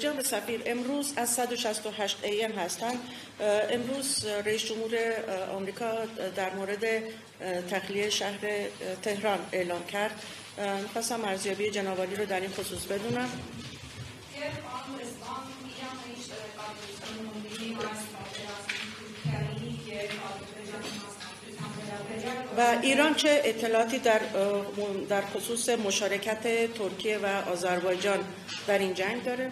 جناب سفیر امروز از 168 ایام هستند. امروز رئیس جمهور آمریکا در مورد تخلیه شهر تهران اعلام کرد. می‌خواستم ارزیابی جناب عالی رو در این خصوص بدونم. و ایران چه اطلاعاتی در خصوص مشارکت ترکیه و آذربایجان در این جنگ داره؟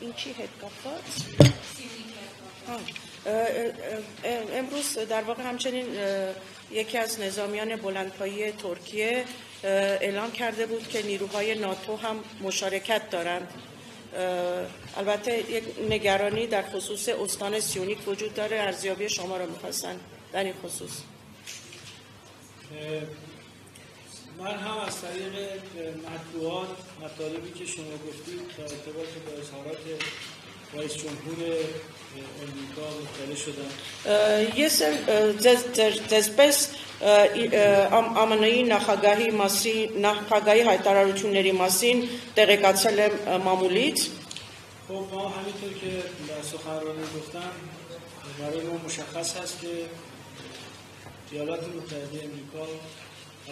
این چی هدکافات؟ امروز در واقع همچنین یکی از نظامیان بلندپایه ترکیه اعلام کرده بود که نیروهای ناتو هم مشارکت دارند. البته یک نگرانی در خصوص استان سیونیک وجود داره. ارزیابی شما رو می‌خواستن در این خصوص. من هم از طریق مطبوعات مطالبی که شما گفتید در ارتباط با اظهارات رئیس جمهور آمریکا مطلع شدم. Դեսպես ԱՄՆ-ի նախագահի հայտարարությունների մասին տեղեկացել եմ մամուլից. خب ما همینطور که در سخنرانی گفتم برای ما مشخص هست که ایالات متحده آمریکا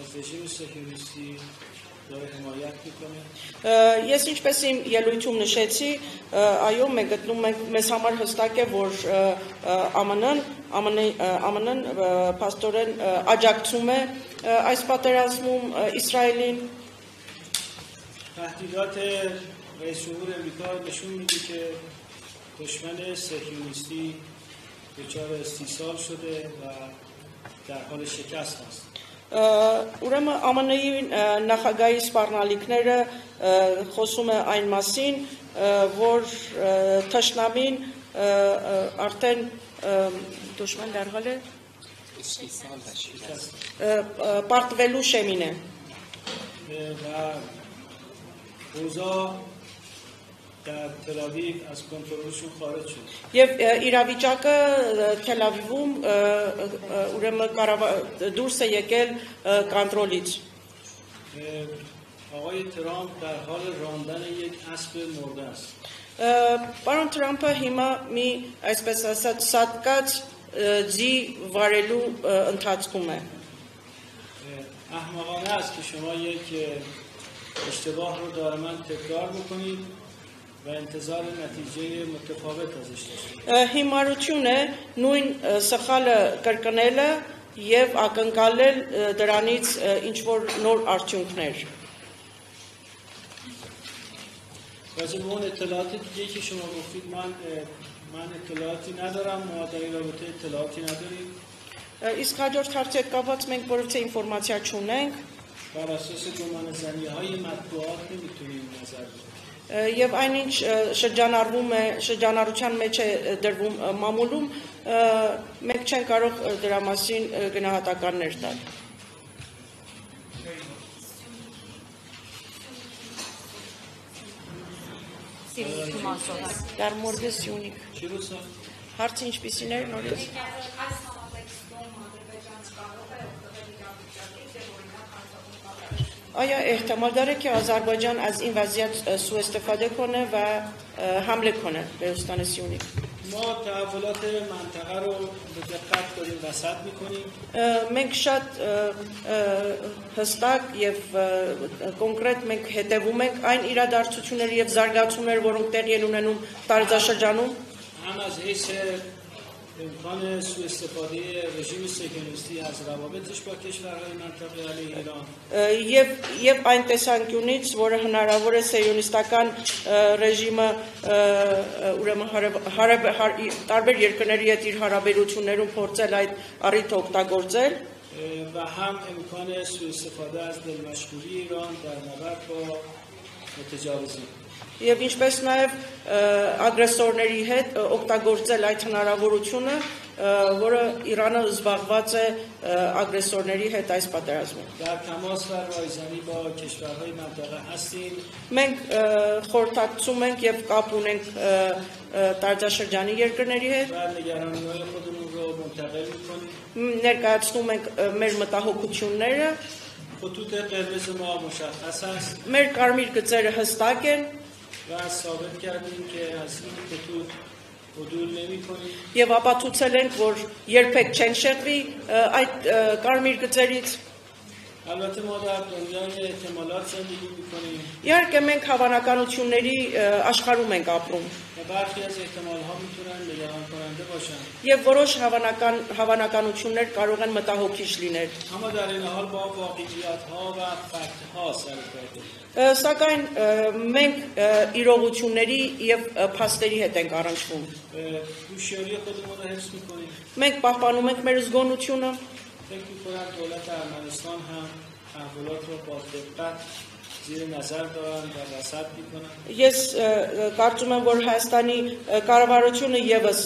از رژیم صهیونیستی داره حمایت میکنه. Ես ինչպես իմ ելույթում նշեցի, այո, մենք գտնում ենք մեզ համար հստակ է, որ ԱՄՆ-ն փաստորեն աջակցում է այս պատերազմում Իսրայելին. تهدیدات رئیس جمهور آمریکا نشون میده که دشمن صهیونیستی دچار استیصال شده و در حال شکست است. Ուրեմն ԱՄՆ-ի նախագահի սպառնալիքները խոսում է այն մասին, որ թշնամին արդեն դժվար դարձել է պարտվելու շեմին է. در تل آویو از کنترلشون خارج شد. Եվ իրավիճակը Թել Ավիվում ուրեմն դուրս է եկել կոնտրոլից. آقای ترامپ در حال راندن یک اسب مرده است. Պարոն Թրամփը հիմա մի այսպես ասած սատկած ձի վարելու ընթացքում է. احمقانه است که شما یک اشتباه رو دائما تکرار بکنید و انتظار نتیجه متفاوت ازش داشته. Հիմարություն է նույն սխալը կրկնելը եւ ակնկալել դրանից ինչ որ նոր արդյունքներ. راجع به اون اطلاعات دیگه که شما گفتید من اطلاعاتی ندارم، ما در این رابطه اطلاعاتی نداریم. Իսկ հաջորդ հարցի հետ կապված մենք որևէ ինֆորմացիա չունենք. بر اساس گمانه‌زنی‌های مطبوعات نمیتونیم نظر بدیم. Եվ այնինչ շրջանառվում է շրջանառության մեջ է դրվում մամուլում մենք չենք կարող դրա մասին գնահատականներ տալ. Դար մորդե Սյունիք. Հարցը ինչպիսին էր նորից? آیا احتمال داره که آذربایجان از این وضعیت سوء استفاده کنه و حمله کنه به استان سیونیک؟ ما تحولات منطقه رو به دقت داریم رصد می‌کنیم. Մենք շատ հստակ եւ կոնկրետ մենք հետևում ենք այն իրադարձությունների եւ զարգացումները, որոնք տեղի են ունենում տարածաշրջանում. هم از حیث امکان سوء استفاده رژیم صهیونیستی از روابطش با کشورهای منطقه علیه ایران եւ այն տեսանկյունից, որը հնարավոր է սիոնիստական ռեժիմը ուրեմն տարբեր երկրների հետ իր հարաբերություններում փորձել այդ առիթը օգտագործել و هم امکان سوء استفاده از دلمشغولی ایران در نبرد با متجاوزین Եվ ինչպես նաև ագրեսորների հետ օգտագործել այդ հնարավորությունը, որը Իրանը զբաղված է ագրեսորների հետ այս պատերազմում։ در تماس و رایزنی با کشورهای منطقه هستیم. Մենք խորհրդակցում ենք եւ կապ ունենք տարածաշրջանի երկրների հետ, و نگرانی‌های خودمون رو منتقل می‌کنیم. ներկայացնում ենք մեր մտահոգությունները, خطوط قرمز ما مشخص است մեր կարմիր գծերը հստակ են و ثابت کردیم که از این خطوط عدول نمی‌کنیم. եւ ապացուցել ենք, որ երբեք չեն շեղվի այդ կարմիր գծերից։ البته ما در دنیای احتمالات زندگی می‌کنیم Իհարկե մենք հավանականությունների աշխարհում ենք ապրում و برخی از احتمال‌ها می‌تونن نگران کننده باشن. եւ որոշ հավանականություններ կարող են մտահոգիչ լինել։ اما در این حال با واقعیت‌ها و فکت‌ها سر کار داریم. Սակայն մենք իրողությունների եւ փաստերի հետ ենք առնչվում։ هوشیاری خودمون رو حفظ می‌کنیم. Մենք պահպանում ենք մեր զգոնությունը, فکر می‌کنم دولت ارمنستان هم تحولات رو با دقت زیر نظر دارن و رصد می‌کنن. ես կարծում եմ, որ Հայաստանի կառավարությունը եւս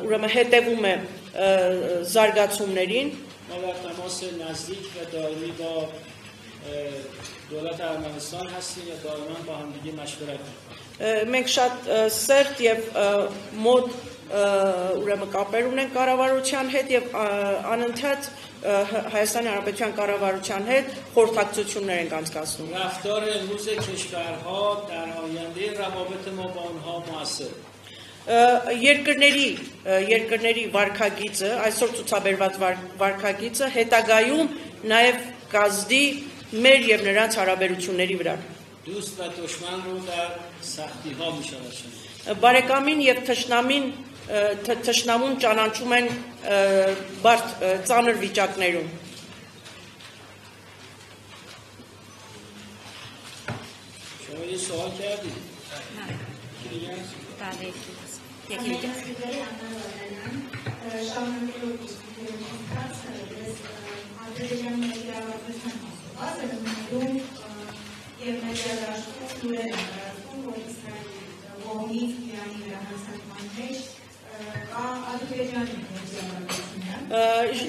ուրեմն հետևում է զարգացումներին։ ما در تماس نزدیک و دائمی با دولت ارمنستان هستیم و دائما با هم دیگه مشورت می‌کنیم. Մենք շատ սերտ եւ մոտ ուրեմն կապեր ունենք կառավարության հետ եւ անընդհատ Հայաստանի Հանրապետության կառավարության հետ խորհրդակցություններ ենք անցկացնում։ رفتار امروز کشورها در آینده روابط ما با آنها مؤثر. Երկրների վարկագիծը, այսօր ցուցաբերված վարկագիծը հետագայում նաև կազդի մեր եւ նրանց հարաբերությունների վրա։ دوست و دشمن رو در سختی‌ها می‌شود شنید. Բարեկամին եւ թշնամուն ճանաչում են բարդ ծանր վիճակներում։ شما یه سوال کردید؟ بله یکی دیگه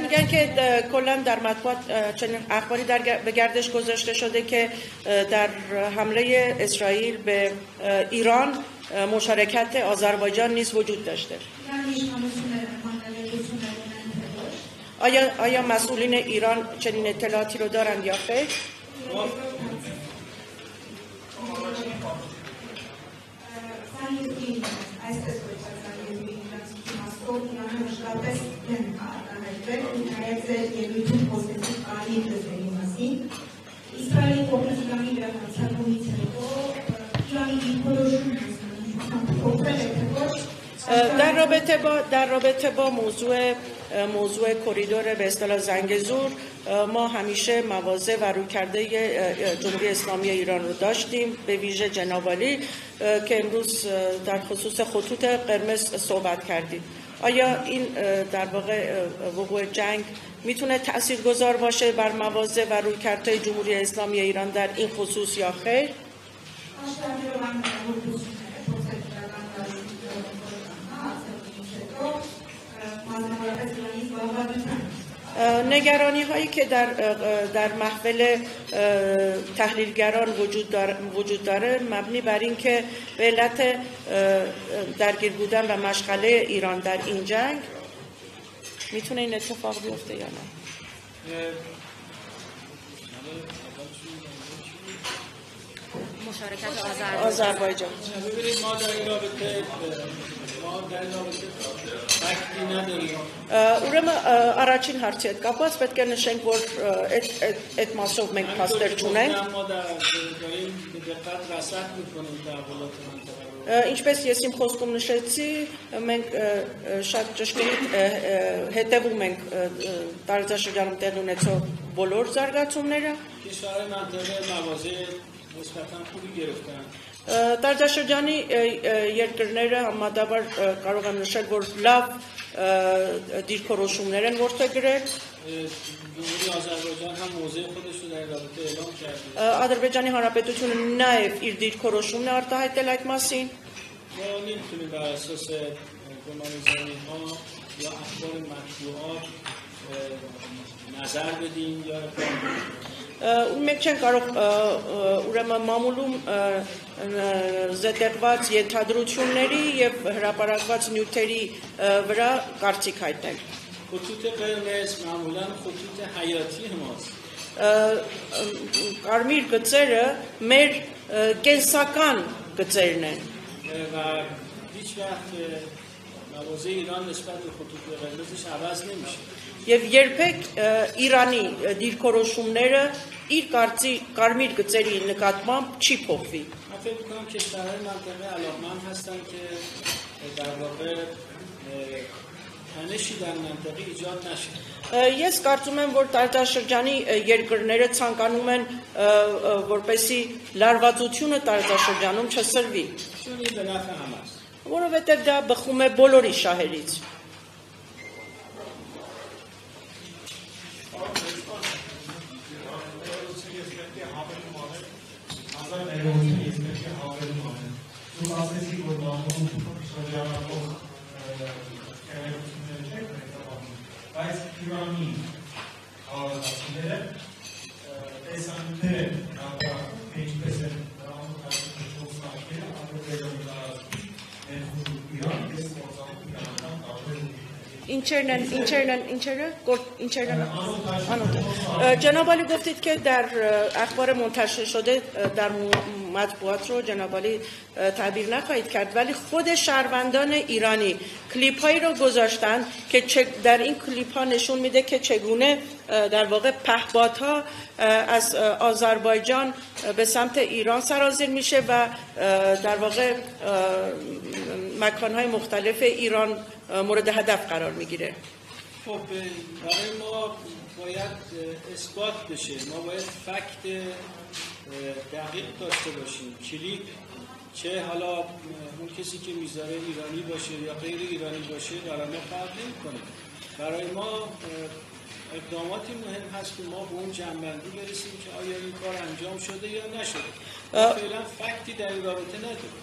میگن که کلا در مطبوعات چنین اخباری به گردش گذاشته شده که در حمله اسرائیل به ایران مشارکت آذربایجان نیز وجود داشته. آیا مسئولین ایران چنین اطلاعاتی رو دارند یا خیر؟ در رابطه با موضوع کوریدور به اصطلاح زنگزور ما همیشه مواضع و رویکرده جمهوری اسلامی ایران رو داشتیم، به ویژه جناب عالی که امروز در خصوص خطوط قرمز صحبت کردیم. آیا این در واقع وقوع جنگ میتونه تاثیرگذار باشه بر مواضع و رویکردهای جمهوری اسلامی ایران در این خصوص یا خیر؟ نگرانی هایی که در محفل تحلیلگران وجود داره مبنی بر این که به علت درگیر بودن و مشغله ایران در این جنگ میتونه این اتفاق بیفته یا نه؟ مشارکت آذربایجان. ببینید ما در این رابطه فکتی نداریم. Ուրեմն առաջին հարցի հետ կապված պետք է նշենք, որ այդ մասով մենք փաստեր չունենք։ ما داریم به دقت رصد می‌کنیم تحولات منطقه. Ինչպես ես իմ խոսքում նշեցի, մենք շատ ճշգրիտ հետևում ենք տարածաշրջանում տեղի ունեցող բոլոր զարգացումները։ کشورهای منطقه مواضع نسبتاً خوبی گرفتن. Տարածաշրջանի երկրները համադավար կարող եմ նշել, որ լավ դիրքորոշումներ են որդեգրել։ جمهوری آذربایجان هم موضع خودش رو در این رابطه اعلام کرده. Ադրբեջանի Հանրապետությունը նաև իր դիրքորոշումն է արտահայտել այդ մասին։ ما نمیتونیم بر اساس گمانه‌زنی‌ها یا اخبار مطبوعات نظر بدیم یا اقدام کنیم. Մենք չենք կարող ուրեմն մամուլում զետեղված ենթադրությունների եւ հրապարակված նյութերի վրա կարծիք հայտնել։ خطوط قرمز معمولا خطوط حیاتی ماست. Կարմիր գծերը մեր կենսական գծերն են։ و هیچ وقت مواضع ایران نسبت به خطوط قرمزش عوض نمیشه. Եվ երբեք Իրանի դիրքորոշումները իր կարմիր գծերի նկատմամբ չի փոխվի։ من فکر می‌کنم کشورهای منطقه علاقمند هستن که در واقع تنشی در منطقه ایجاد نشه. Ես կարծում եմ, որ տարածաշրջանի երկրները ցանկանում են, որպեսզի լարվածությունը տարածաշրջանում չսրվի, چون این به نفع همه است. որովհետև դա բխում է բոլորի շահերից։ Բայց Իրանի հավաքածուները տեսանյութեր են ինչպես են խոսնակները Ադրբեջանի տարածքի ներխուժում Իրան ես գործանում իրանական տարբեր جناب علی گفتید که در اخبار منتشر شده در مطبوعات رو جناب علی تعبیر نخواهید کرد ولی خود شهروندان ایرانی کلیپ هایی رو گذاشتن که در این کلیپ ها نشون میده که چگونه در واقع پهپادها از آذربایجان به سمت ایران سرازیر میشه و در واقع مکانهای مختلف ایران مورد هدف قرار میگیره. خب برای ما باید اثبات بشه، ما باید فکت دقیق داشته باشیم. کلیپ چه حالا اون کسی که میذاره ایرانی باشه یا غیر ایرانی باشه برای ما فرق نمی‌کنه. برای ما اقداماتی مهم هست که ما به اون جنبندی برسیم که آیا این کار انجام شده یا نشده. فعلا فکتی در این رابطه نداریم.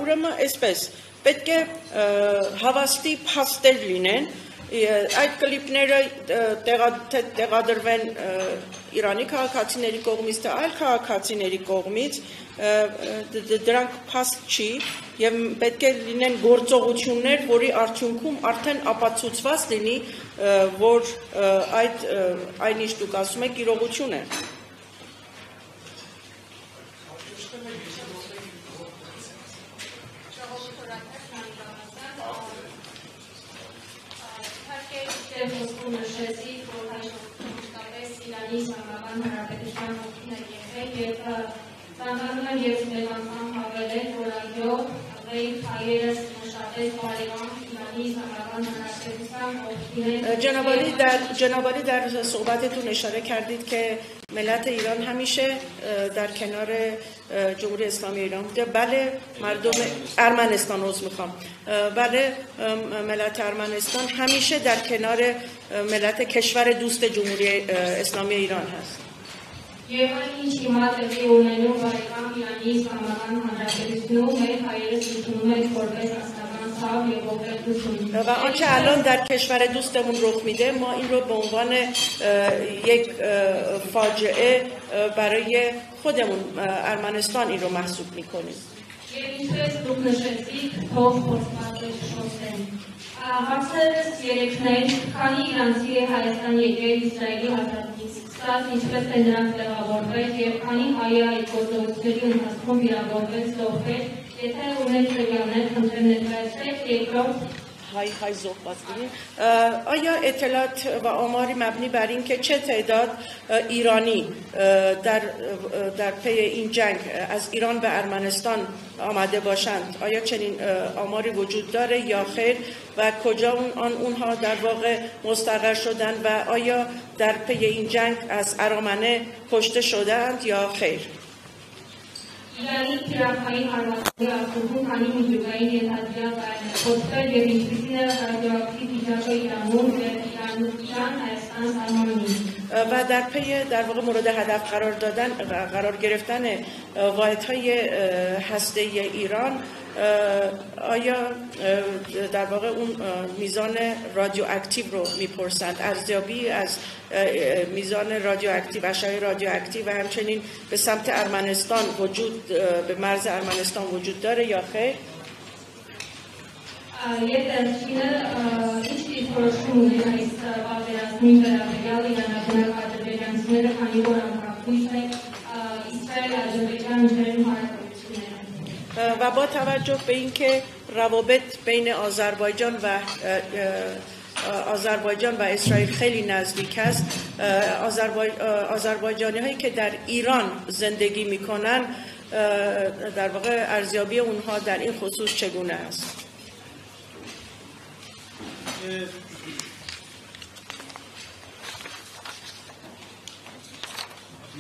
ուրեմն այսպես պետք է հավաստի փաստեր լինեն այդ կլիպները տեղադրվեն Իրանի քաղաքացիների կողմից թե այլ քաղաքացիների կողմից դրանք փաստ չի եւ պետք է լինեն գործողություններ, որի արդյունքում արդեն ապացուցված լինի, որ այն ինչ դուք ասում եք իրողություն է։ Նշեցիք, որ հայտնապես Իրանի Իսլամական Հանրապետության ոգին է եղել եւ ցանկանում եմ ես մեզ անգամ հավելել, որ այո, Ռեյ հայերս մշտապես բարեկամ Իրանի Իսլամական Հանրապետության ոգին է։ جناب علی در صحبتتون اشاره کردید که ملت ایران همیشه در کنار جمهوری اسلامی ایران بوده. بله مردم ارمنستان بله ملت ارمنستان همیشه در کنار ملت کشور دوست جمهوری اسلامی ایران هست. Եվ այն ինչ հիմա տեղի ունենու բարեկամ Իրանի Իսլամական Հանրապետությունում մեր հայերս ընդունում են որպես ազգական ցավ եւ ողջություն։ و آنچه الان در کشور دوستمون رخ میده ما این رو به عنوان یک فاجعه برای خودمون ارمنستان این رو محسوب میکنیم. Եվ ինչպես դուք նշեցիք, թող խոսվածը շոշեն։ Հարցերս երեքներ, քանի իրանցի է Հայաստան եկել Իսրայելի հատակից, սա ինչպես է նրանք տեղավորվել եւ քանի հայ այդ գործողությունների ընթացքում վիրավորվել, զոհվել, եթե ունեք տվյալներ, խնդրեմ ներկայացրեք, երկրորդ های صحبت کنیم. آیا اطلاعات و آماری مبنی بر این که چه تعداد ایرانی در پی این جنگ از ایران به ارمنستان آمده باشند آیا چنین آماری وجود داره یا خیر و کجا اونها در واقع مستقر شدن و آیا در پی این جنگ از ارامنه کشته شدند یا خیر؟ Իրանի թիրախային հարվածների արդյունքում քանի միջուկային ենթադրյալ կայացել եւ ինչպիսին է ռադիոակտիվ վիճակը Իրանում եւ Իրան Հայաստան սահմանին։ و در پی در واقع مورد هدف قرار گرفتن واحدهای هسته ایران آیا در واقع اون میزان رادیواکتیو رو میپرسند ارزیابی از میزان رادیواکتیو اشعه رادیواکتیو و همچنین به سمت ارمنستان به مرز ارمنستان وجود داره یا خیر؟ Եվ դերչինը ինչ դիրքորոշում ունի այս պատերազմի վերաբերյալ իրանական ադրբեջանցիները, քանի որ անկախույս է Իսրայել-Ադրբեջան ջրերում հարաբերությունները։ و با توجه به اینکه روابط بین آذربایجان و اسرائیل خیلی نزدیک است آذربایجانی هایی که در ایران زندگی میکنن در واقع ارزیابی اونها در این خصوص چگونه است؟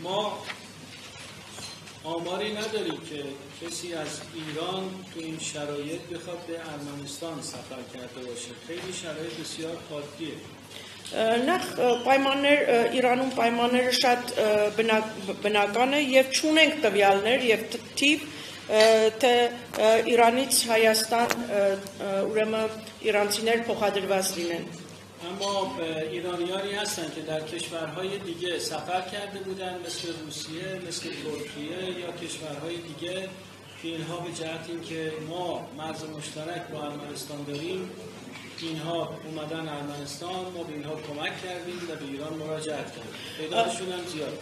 ما آماری نداریم که کسی از ایران تو این شرایط بخواد به ارمنستان سفر کرده باشه. خیلی شرایط بسیار حادیه. Նախ պայմաններ Իրանում պայմանները շատ բնական է եւ չունենք տվյալներ եւ թիվ թե Իրանից Հայաստան ուրեմն իրանցիներ փոխադրված լինեն اما ایرانیانی هستن که در کشورهای دیگه سفر کرده بودن مثل روسیه، مثل ترکیه یا کشورهای دیگه که اینها به جهت اینکه ما مرز مشترک با ارمنستان داریم اینها اومدن ارمنستان ما به اینها کمک کردیم و به ایران مراجعت کردیم. تعدادشون هم زیاده.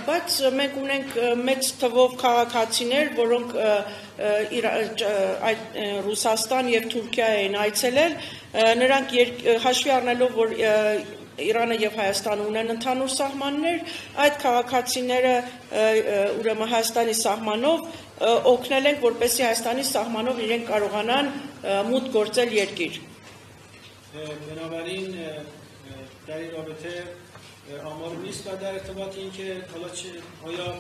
Բայց մենք ունենք մեծ թվով քաղաքացիներ, որոնք Ռուսաստան եւ Թուրքիա են այցելել, նրանք հաշվի առնելով որ Իրանը եւ Հայաստանը ունեն ընդհանուր սահմաններ, այդ քաղաքացիները ուրեմն Հայաստանի սահմանով օգնել են, որպեսզի Հայաստանի սահմանով իրենք կարողանան մուտք գործել երկիր։ بنابراین در این رابطه آمار نیست و در ارتباط این که حالا آیا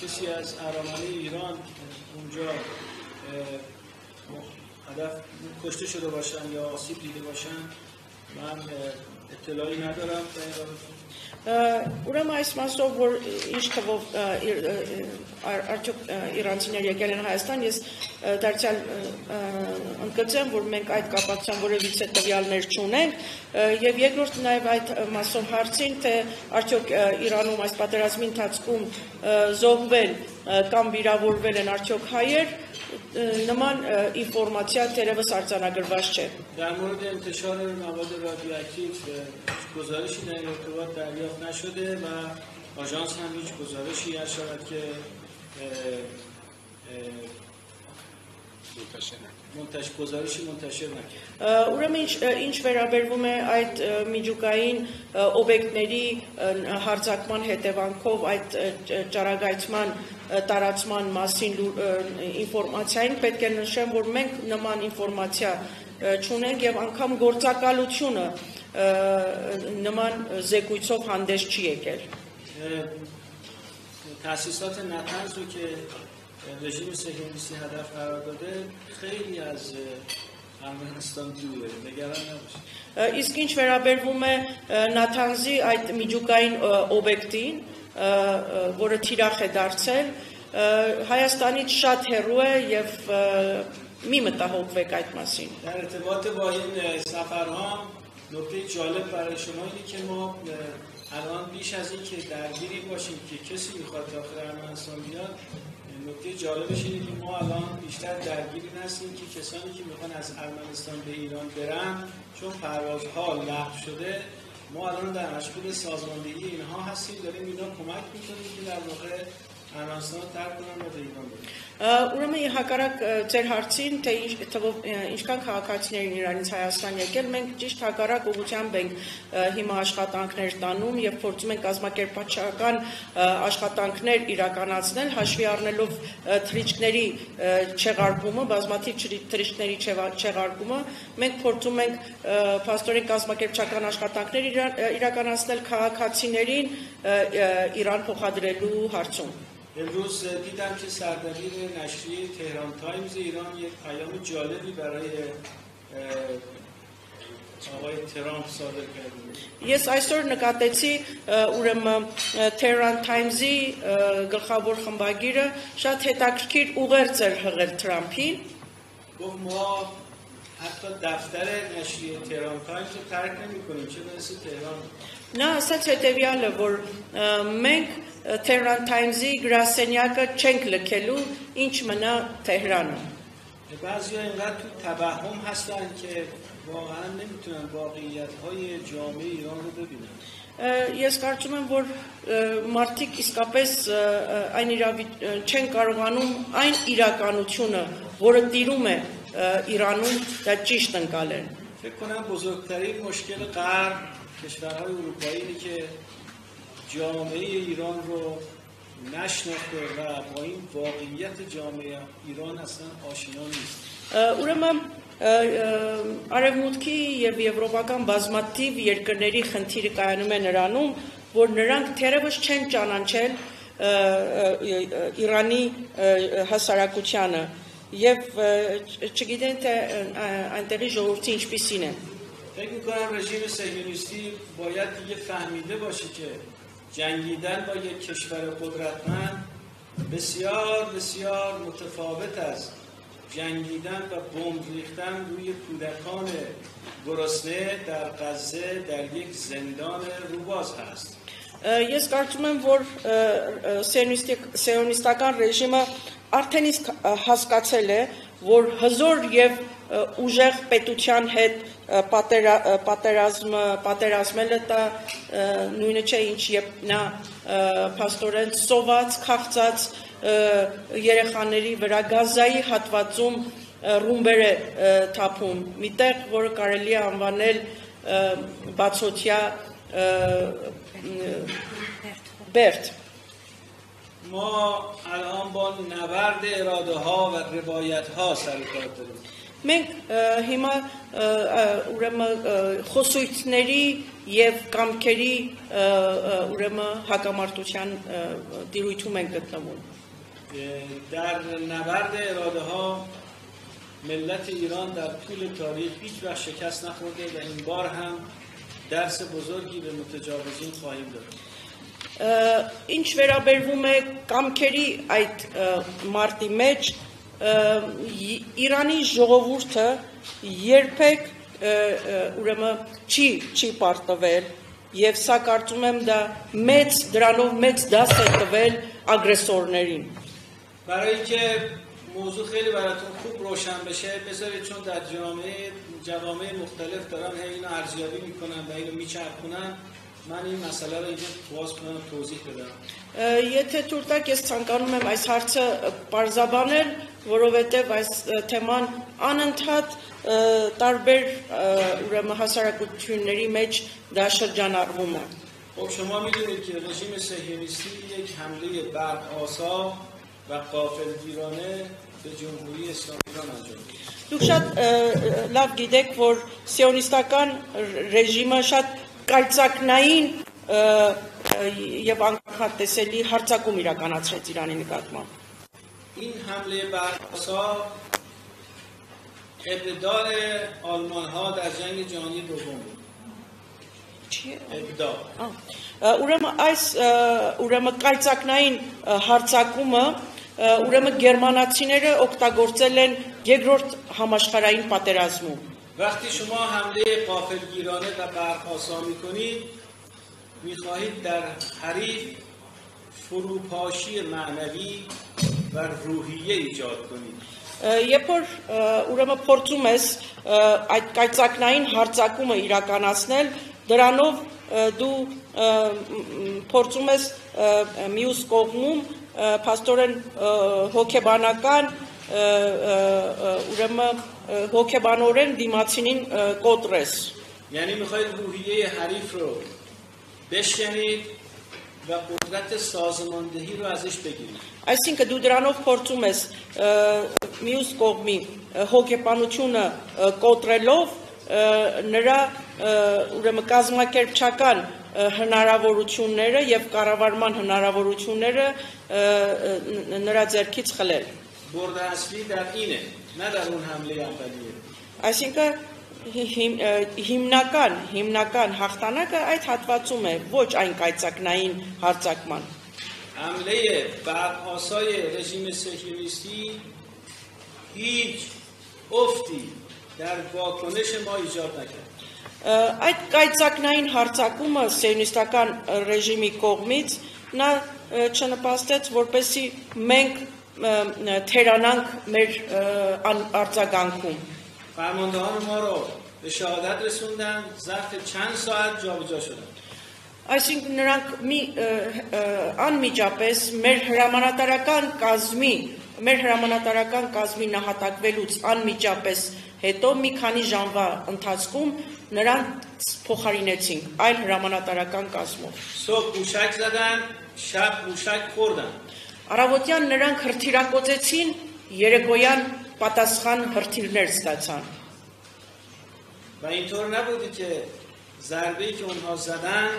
کسی از ارامنه ایران اونجا هدف کشته شده باشن یا آسیب دیده باشن من اطلاعی ندارم در این رابطه Ուրեմն այս մասով որ ինչ թվով արդյոք իրանցիներ եկել են Հայաստան ես դարձյալ ընդգծեմ որ մենք այդ կապակցությամբ որևիցե տվյալներ չունենք եւ երկրորդ նաեւ այդ մասով հարցին թե արդյոք Իրանում այս պատերազմի ընթացքում զոհվել կամ վիրավորվել են արդյոք հայեր նման ինֆորմացիա դերևս արձանագրված չէ در مورد انتشار مواد رادیواکتیو گزارشی در این ارتباط دریافت نشده و آژانس هم هیچ گزارشی نشود که گزارشی منتشر نکرد Ուրեմն ինչ վերաբերվում է այդ միջուկային օբյեկտների հարձակման հետևանքով այդ ճառագայթման տարածման մասին ինֆորմացիային պետք է նշեմ որ մենք նման ինֆորմացիա չունենք եւ անգամ գործակալությունը նման զեկույցով հանդես չի եկել تأسیسات نطنز رو که رژیم صهیونیستی هدف قرار داده خیلی از ارمنستان دوره نگران نباشید Իսկ ինչ վերաբերվում է Նաթանզի այդ միջուկային օբյեկտին, որը թիրախ է դարձել, Հայաստանից շատ հեռու է եւ մի մտահոգվեք այդ մասին։ در ارتباط با این سفرها نکته جالب برای شما اینه که ما الان بیش از این که درگیری باشیم که کسی میخواد داخل ارمنستان بیاد نکته جالبش اینه که ما الان بیشتر درگیری هستیم که کسانی که میخوان از ارمنستان به ایران برن چون پروازها لغو شده ما الان در مشغول سازماندهی اینها هستیم داریم اینا کمک میکنیم که در واقع ارمنستان رو ترک کنن و به ایران برن Ուրեմն հակառակ ձեր հարցին, թե ինչքան քաղաքացիներ են Իրանից Հայաստան եկել, մենք ճիշտ հակառակ ուղղությամբ ենք հիմա աշխատանքներ տանում եւ փորձում ենք կազմակերպչական աշխատանքներ իրականացնել, հաշվի առնելով թռիչքների չեղարկումը, բազմաթիվ թռիչքների չեղարկումը, մենք փորձում ենք փաստորեն կազմակերպչական աշխատանքներ իրականացնել քաղաքացիներին Իրան փոխադրելու հարցում։ امروز دیدم که سردبیر نشریه تهران تایمز ایران یک پیام جالبی برای آقای ترامپ صادر کرده. Ես այսօր նկատեցի ուրեմն Tehran Times-ի գլխավոր խմբագիրը շատ հետաքրքիր ուղերձ էր հղել Թրամփին. گفت ما حتی دفتر نشریه تهران تایمز رو ترک نمی‌کنیم چه برسه تهران. Նա ասաց հետևյալը, որ մենք Tehran Times-ի գրասենյակը չենք լքելու, ինչ մնա Թեհրանը. بعضی‌ها اینقدر تو توهم هستن که واقعا نمیتونن واقعیت‌های جامعه ایران رو ببینن. Ես կարծում եմ, որ մարդիկ իսկապես չեն կարողանում այն իրականությունը, որը տիրում է Իրանում, դա ճիշտ ընկալեն. فکر کنم بزرگترین مشکل غرب کشورهای اروپایی اینه که جامعه ایران رو نشناخته و با این واقعیت جامعه ایران اصلا آشنا نیست. Ուրեմն Արևմուտքի եւ եվրոպական բազմաթիվ երկրների խնդիրը կայանում է նրանում, որ նրանք թերևս չեն ճանաչել Իրանի հասարակությանը եւ չգիտեն թե այնտեղի ժողովրդի ինչպիսին է. فکر می‌کنم رژیم صهیونیستی باید دیگه فهمیده باشه که جنگیدن با یک کشور قدرتمند بسیار بسیار متفاوت است. جنگیدن و بمب ریختن روی کودکان گرسنه در غزه در یک زندان روباز هست. Ես կարծում եմ, որ սիոնիստական ռեժիմը արդեն իսկ հասկացել է, որ հզոր եւ ուժեղ պետության հետ պատերազմելը դա նույնը չէ, ինչ երբ նա փաստորեն սոված, քաղցած երեխաների վրա գազայի հատվածում ռումբեր է թափում, միտեղ, որը կարելի է անվանել բացօթյա բերդ. ما الان با نبرد اراده ها و روایت ها سر کار داریم. Մենք հիմա ուրեմն խոսույթների եւ կամքերի ուրեմն հակամարտության դիրույթում ենք գտնվում. در نبرد اراده ها ملت ایران در طول تاریخ هیچ وقت شکست نخورده و این بار هم درس بزرگی به متجاوزین خواهیم داد. Ինչ վերաբերվում է կամքերի այդ մարտի մեջ Իրանի ժողովուրդը երբեք ուրեմն չի պարտվել եւ սա կարծում եմ դա դրանով մեծ դաս է տվել ագրեսորներին. برای اینکه موضوع خیلی براتون خوب روشن بشه بذارید چون در جوامع مختلف دارن اینو ارزیابی میکنن و اینو میچرخونن من این مسئله رو اینجا باز کنم توضیح بدم. Եթե թույլ տաք, ես ցանկանում եմ այս հարցը պարզաբանել, որովհետև այս թեման անընդհատ տարբեր ուրեմն հասարակությունների մեջ դա շրջանառվում է. خب شما میدونید که رژیم صهیونیستی یک حمله برق‌آسا و غافلگیرانه به جمهوری اسلامی ایران انجام داد. Դուք շատ լավ գիտեք, որ սիոնիստական ռեժիմը շատ կայծակնային եւ անքատեսելի հարձակում իրականացրեց Իրանի նկատմամբ. این حمله برق‌آسا ابتداء آلمان ها در جنگ جهانی دوم بود. ابتدا. Ուրեմն այս ուրեմն կայծակնային հարձակումը ուրեմն գերմանացիները օգտագործել են երկրորդ համաշխարհային պատերազմում. وقتی شما حمله غافلگیرانه و برق‌آسا میکنید میخواهید در حریف فروپاشی معنوی و روحیه ایجاد کنید. Երբ որ ուրեմն փորձում ես այդ կայծակնային հարձակումը իրականացնել, դրանով դու փորձում ես մյուս կողմում փաստորեն հոգեբանական ուրեմն հոգեբանորեն դիմացինին կոտրես. یعنی میخواهید روحیه حریف رو بشکنید و قدرت سازماندهی رو ازش بگیرید. Այսինքն դու դրանով փորձում ես մյուս կողմի հոգեբանությունը կոտրելով նրա ուրեմն կազմակերպչական հնարավորությունները եւ կառավարման հնարավորությունները նրա ձեռքից խլել։ برده اصلی در اینه نه در اون حمله اولیه. Այսինքն հիմնական հաղթանակը այդ հատվածում է, ոչ այն կայծակնային հարձակման։ حمله بر آسای رژیم صهیونیستی هیچ افتی در واکنش ما ایجاد نکرد. Այդ կայծակնային հարձակումը սիոնիստական ռեժիմի կողմից նա չնպաստեց, որպեսզի մենք թերանանք մեր արձագանքում։ فرماندهان ما رو به شهادت رسوندن، ظرف چند ساعت جابجا شدن. Այսինքն նրանք անմիջապես մեր հրամանատարական կազմի նահատակվելուց անմիջապես հետո մի քանի ժամվա ընթացքում նրանց փոխարինեցինք այլ հրամանատարական կազմով։ صبح موشک زدن، شب موشک خوردن. Առավոտյան նրանք հրթիռակոծեցին, երեկոյան պատասխան հրթիռներ ստացան։ و اینطور نبودی که ضربه‌ای که اونها زدن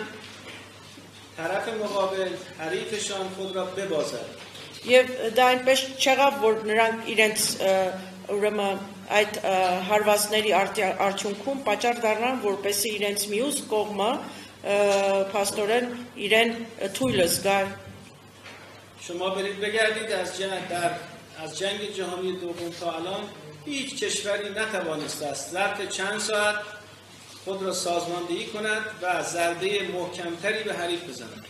طرف مقابل حریفشان خود را ببازد. Եվ դա այնպես չեղավ, որ նրանք իրենց ուրեմն այդ հարվածների արդյունքում պատճառ դառնան, որպեսզի իրենց մյուս կողմը փաստորեն իրեն թույլ զգա։ شما برید بگردید از جنگ جهانی دوم تا الان هیچ کشوری نتوانسته است ظرف چند ساعت خود را سازماندهی کند و ضربه محکمتری به حریف بزند.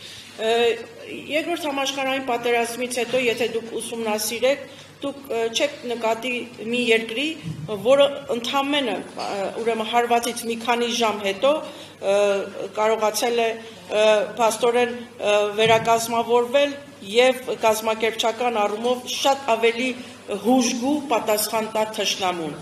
Երկրորդ համաշխարհային պատերազմից հետո, եթե դուք ուսումնասիրեք, դուք չեք նկատի մի երկրի, որը ընդամենը ուրեմն հարվածից մի քանի ժամ հետո կարողացել է փաստորեն վերակազմավորվել եւ կազմակերպչական առումով շատ ավելի հուժգու պատասխան տալ թշնամուն։